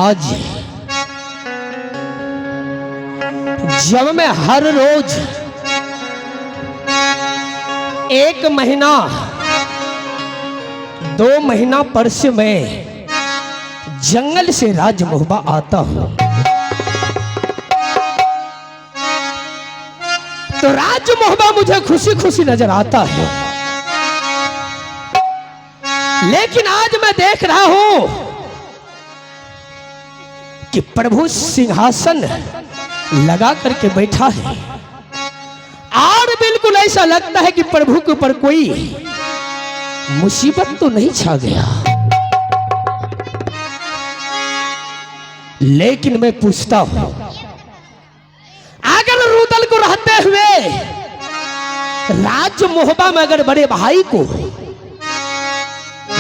आज जब मैं हर रोज 1 महीना 2 महीना पर से मैं जंगल से राजमोहबा आता हूं, तो राजमोहबा मुझे खुशी खुशी नजर आता है। लेकिन आज मैं देख रहा हूं कि प्रभु सिंहासन लगा करके बैठा है और बिल्कुल ऐसा लगता है कि प्रभु के ऊपर कोई मुसीबत तो नहीं छा गया। लेकिन मैं पूछता हूं, अगर रुदल को रहते हुए राजमोहबा में अगर बड़े भाई को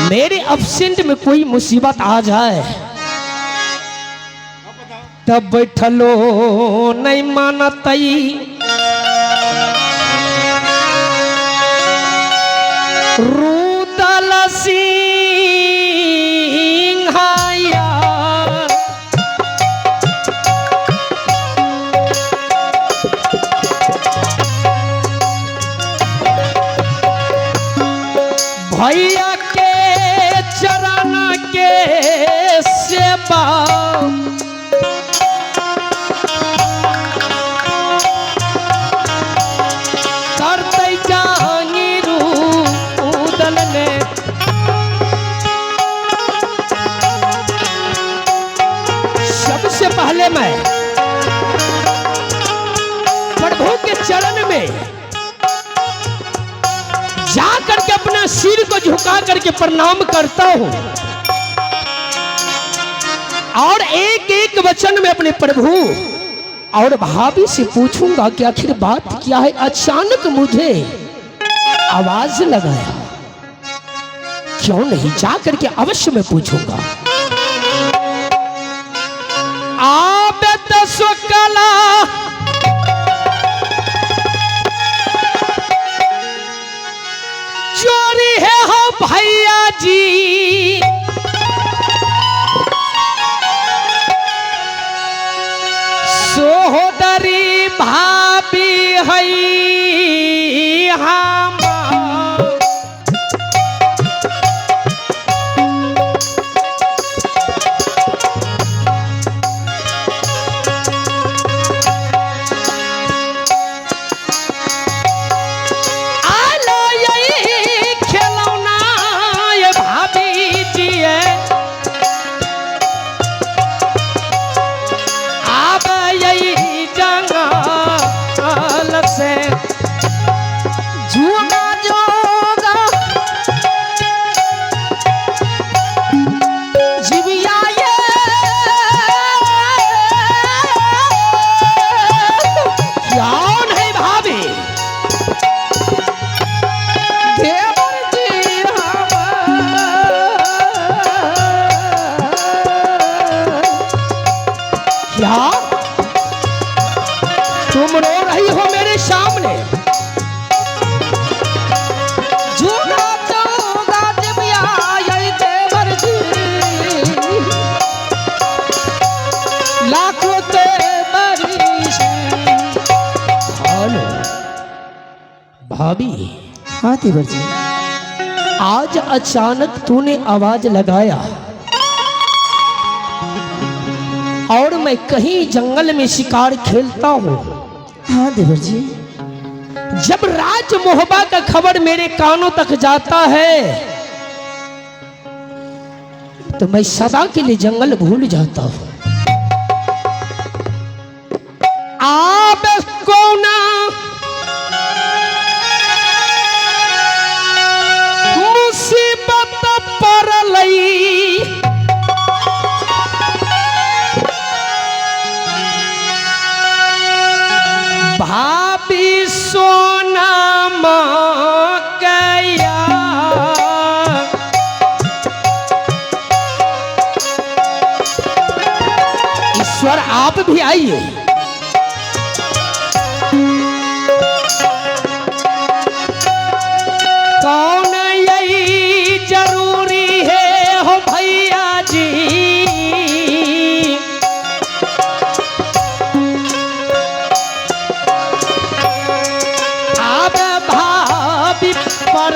मेरे एब्सेंट में कोई मुसीबत आ जाए, तब बैठलो नहीं मानतई, रुदल सिंहाया भैया के चरण के सेवा सबसे पहले मैं प्रभु के चरण में जा करके अपना सिर को झुका करके प्रणाम करता हूं और एक एक वचन में अपने प्रभु और भाभी से पूछूंगा कि आखिर बात क्या है। अचानक मुझे आवाज लगाया, क्यों नहीं जा करके अवश्य मैं पूछूंगा। आबद सुकला चोरी है हो भैया जी, सोहदरी भाभी है हम तुम रो रही हो मेरे सामने। लाखों भाभी, हाँ देवर जी, आज अचानक तूने आवाज लगाया और मैं कहीं जंगल में शिकार खेलता हूं। हाँ देवर जी, जब राजमोहबा का खबर मेरे कानों तक जाता है तो मैं सदा के लिए जंगल भूल जाता हूं। आप कोना मुसीबत पर लई, भाभी सोना गया, ईश्वर आप भी आइए। कौन यही जरूरी है हो भैया जी,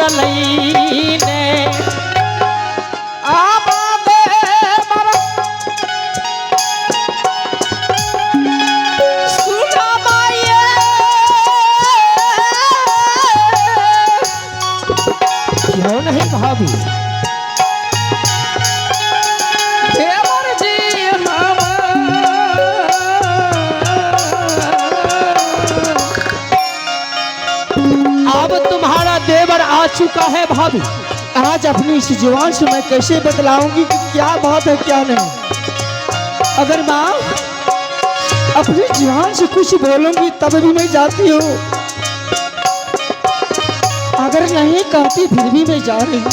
चलैने क्यों नहीं भाभी? देवर जी अब तुम्हारा देवर आ चुका है भाभी। आज अपनी इस जुबान से मैं कैसे बतलाऊंगी कि क्या बात है क्या नहीं। अगर माँ अपनी जुबान से कुछ बोलूंगी तब भी मैं जाती हूँ, अगर नहीं कहती फिर भी मैं जा रही हूँ।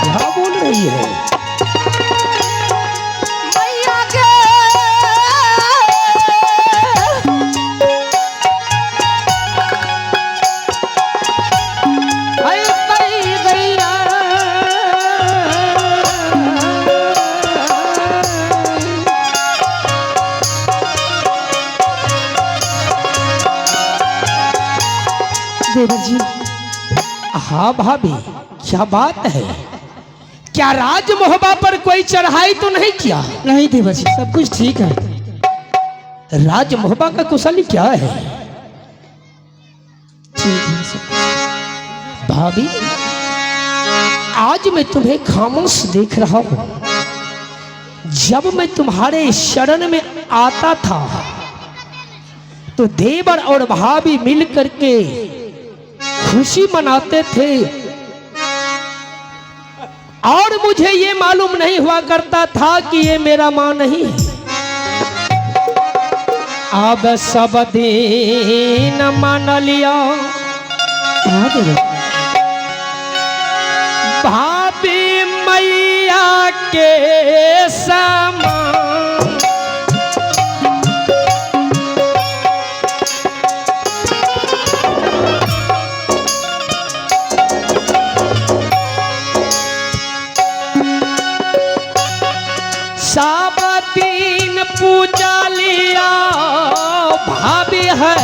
क्या बोल रही है? देवर जी हाँ भाभी, क्या बात है? क्या राज मोहबा पर कोई चढ़ाई तो नहीं किया? नहीं देवर जी, सब कुछ ठीक है। राज मोहबा का कुशल क्या है? ठीक है सब कुछ। भाभी, आज मैं तुम्हें खामोश देख रहा हूं। जब मैं तुम्हारे शरण में आता था तो देवर और भाभी मिल करके खुशी मनाते थे और मुझे ये मालूम नहीं हुआ करता था कि ये मेरा मां नहीं है। अब सब दिन मान लिया हाँ देवर, भाभी मैया के समान। सब दिन पूजा लिया भाभी है,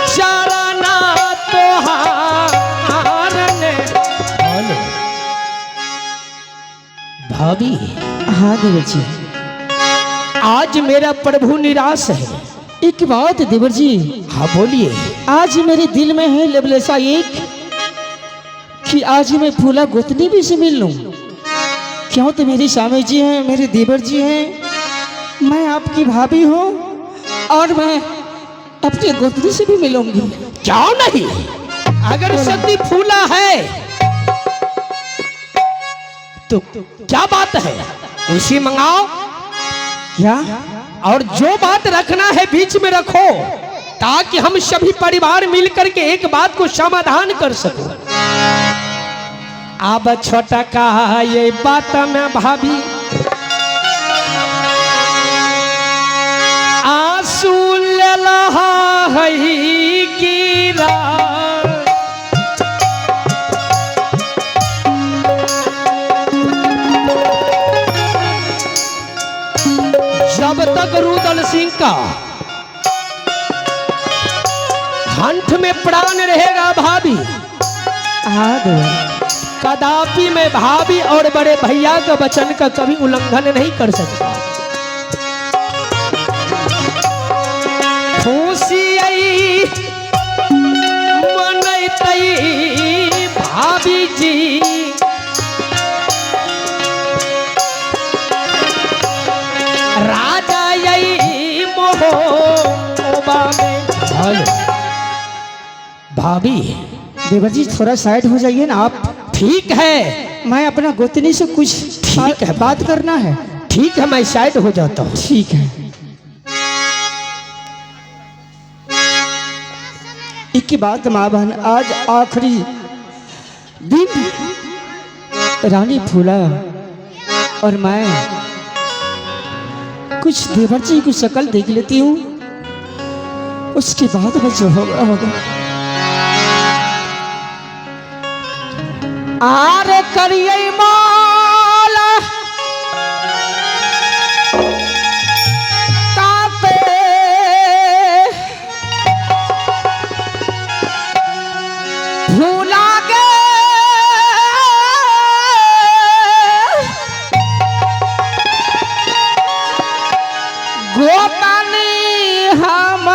चरना तोहार ने। भाभी, हाँ देवर जी। आज मेरा प्रभु निराश है। एक बात है देवर जी, हाँ बोलिए। आज मेरे दिल में है लबलेसा एक कि आज मैं फूला गोतनी भी से मिल लूं। क्यों तो मेरे स्वामी जी हैं, मेरे देवर जी हैं, मैं आपकी भाभी हूँ और मैं अपनी गोतनी से भी मिलूंगी। क्यों नहीं? अगर सती फूला है तो क्या बात है, उसी मंगाओ। क्या? और जो बात रखना है बीच में रखो ताकि हम सभी परिवार मिलकर के एक बात को समाधान कर सको। अब छोटा का ये बात में भाभी आंसू ले लहा है गिरा। जब तक रुदल सिंह का कंठ में प्राण रहेगा भाभी, हाँ देवर, कदापि मैं भाभी और बड़े भैया का वचन का कभी उल्लंघन नहीं कर सकता। खुशी आई मनैतई भाभी जी, राजा यही मोहबा में। भाभी, देवर जी थोड़ा साइड हो जाइए ना आप। ठीक है, मैं अपना गोतनी से कुछ ठीक है, बात करना है। ठीक है, मैं साइड हो जाता हूँ। ठीक है। एक बात माँ बहन, आज आखिरी दिन रानी फूला और मैं कुछ देवर जी की शक्ल देख लेती हूँ, उसके बाद मैं जो होगा होगा। आरे करिए माला काते भूला गे गोतानी हम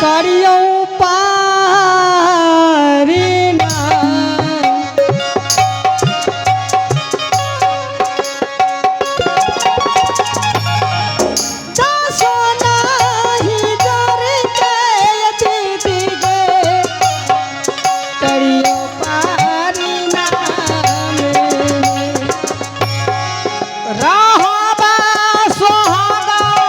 करियो पारिना दासोना ही डरते दीदी गे करियो पारिना राहबा सोहागान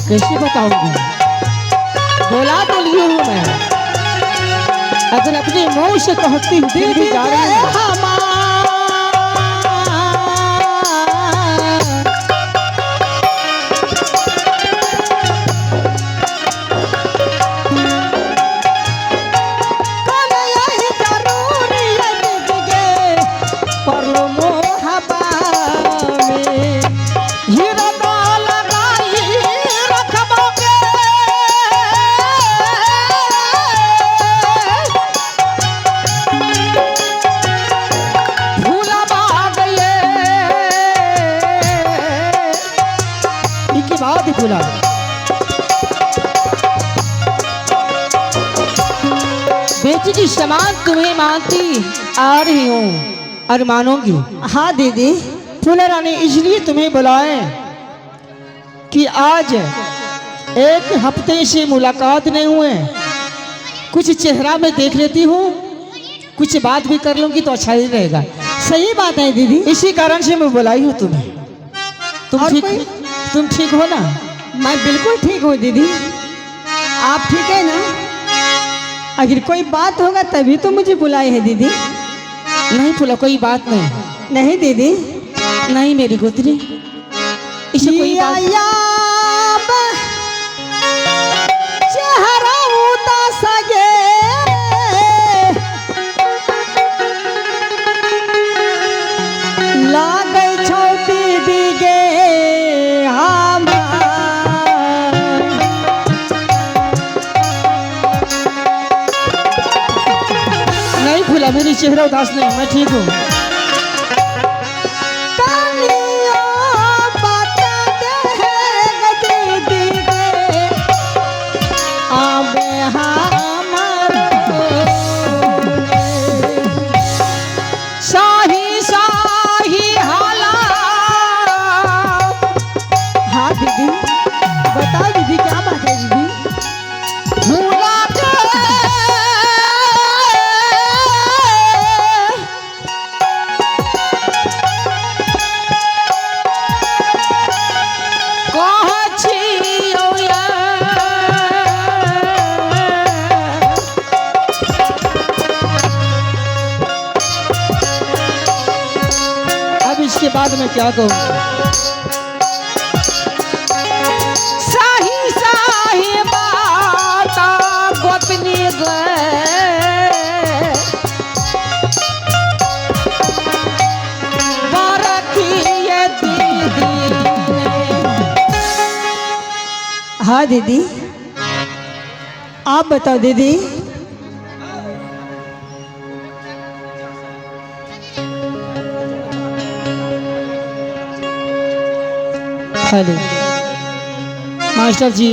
कैसे बताऊंगी? बोला तो ली हूँ मैं, अगर अपने मुंह से कहती हूँ फिर भी जा रही हूँ। बोला बेटी जी समान तुम्हें मानती आ रही हूँ और मानूंगी। हाँ दीदी, फूला रानी इसलिए तुम्हें बुलाए कि आज एक हफ्ते से मुलाकात नहीं हुए, कुछ चेहरा में देख लेती हूँ, कुछ बात भी कर लूंगी तो अच्छा ही रहेगा। सही बात है दीदी, इसी कारण से मैं बुलाई हूँ तुम्हें। तुम ठीक हो ना? मैं बिल्कुल ठीक हूँ दीदी, आप ठीक है ना? अगर कोई बात होगा तभी तो मुझे बुलाए है दीदी। नहीं फूला, कोई बात नहीं। नहीं दीदी, नहीं मेरी गोतनी, इसे कोई बात चेहरा उदास गे लागे छौ दीदी गे मेरी चेहरा उदास नहीं, मैं ठीक हूँ। शाही शाही हाला। हाँ दीदी, बताओ दीदी क्या बात है दीदी? इसके बाद मैं क्या कहूँ? साही साही बाता गोपनी हाँ दीदी, आप बताओ दीदी। हेलो मास्टर जी,